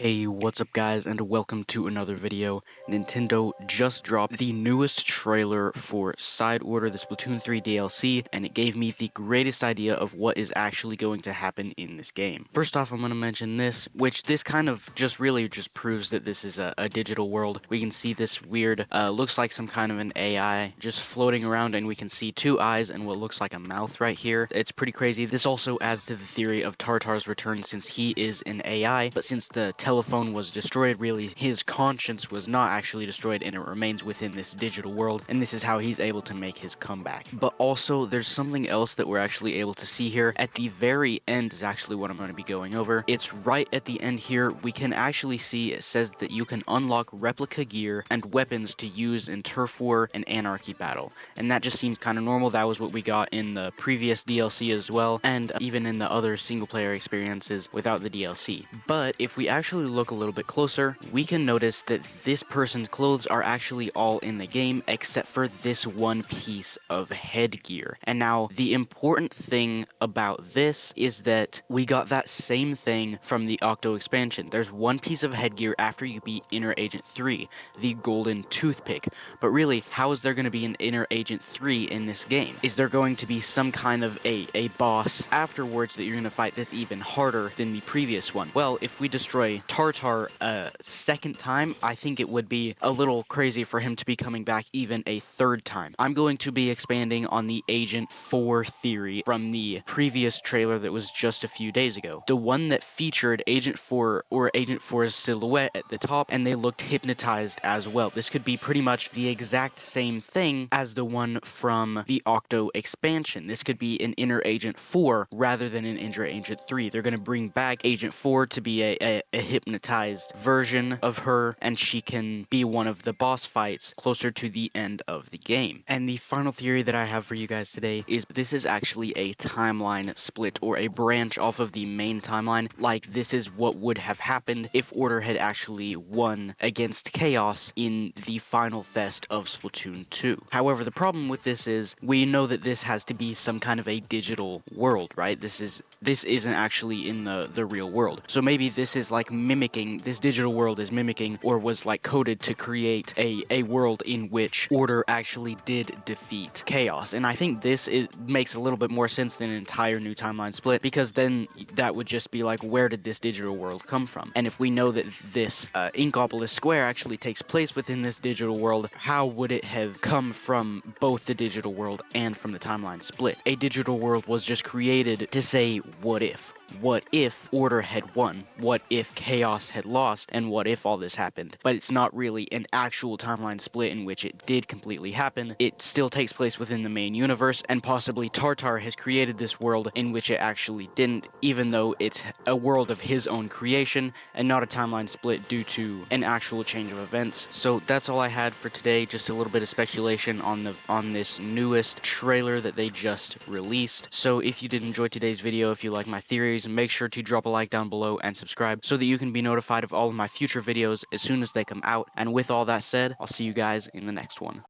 Hey, what's up guys, and welcome to another video. Nintendo just dropped the newest trailer for Side Order, the Splatoon 3 DLC, and it gave me the greatest idea of what is actually going to happen in this game. First off, I'm going to mention this, which this kind of really proves that this is a digital world. We can see this weird, looks like some kind of an AI just floating around, and we can see two eyes and what looks like a mouth right here. It's pretty crazy. This also adds to the theory of Tartar's return since he is an AI, but since the telephone was destroyed, really his conscience was not actually destroyed and it remains within this digital world, and this is how he's able to make his comeback. But also there's something else that we're actually able to see here at the very end is actually what I'm going to be going over. It's right at the end here. We can actually see it says that you can unlock replica gear and weapons to use in turf war and anarchy battle, and that just seems kind of normal. That was what we got in the previous DLC as well, and even in the other single player experiences without the DLC. But if we actually look a little bit closer, we can notice that this person's clothes are actually all in the game except for this one piece of headgear. And now the important thing about this is that we got that same thing from the Octo expansion. There's one piece of headgear after you beat Inner Agent 3, the golden toothpick. But really, how is there going to be an Inner Agent 3 in this game? Is there going to be some kind of a boss afterwards that you're going to fight that's even harder than the previous one? Well, if we destroy Tartar a second time, I think it would be a little crazy for him to be coming back even a third time. I'm going to be expanding on the Agent 4 theory from the previous trailer that was just a few days ago. The one that featured Agent 4 or Agent 4's silhouette at the top, and they looked hypnotized as well. This could be pretty much the exact same thing as the one from the Octo expansion. This could be an Inner Agent 4 rather than an Inner Agent 3. They're going to bring back Agent 4 to be a hypnotized version of her, and she can be one of the boss fights closer to the end of the game. And the final theory that I have for you guys today is this is actually a timeline split or a branch off of the main timeline. Like, this is what would have happened if Order had actually won against Chaos in the final fest of Splatoon 2. However, the problem with this is we know that this has to be some kind of a digital world, right? This isn't actually in the real world. So maybe this is like mimicking, this digital world is mimicking or was like coded to create a world in which Order actually did defeat Chaos. And I think this makes a little bit more sense than an entire new timeline split, because then that would just be like, where did this digital world come from? And if we know that this Inkopolis Square actually takes place within this digital world, how would it have come from both the digital world and from the timeline split? A digital world was just created to say, what if? What if Order had won? What if Chaos had lost? And what if all this happened? But it's not really an actual timeline split in which it did completely happen. It still takes place within the main universe, and possibly Tartar has created this world in which it actually didn't, even though it's a world of his own creation and not a timeline split due to an actual change of events. So that's all I had for today, just a little bit of speculation on this newest trailer that they just released. So if you did enjoy today's video, if you like my theories, make sure to drop a like down below and subscribe so that you can be notified of all of my future videos as soon as they come out. And with all that said, I'll see you guys in the next one.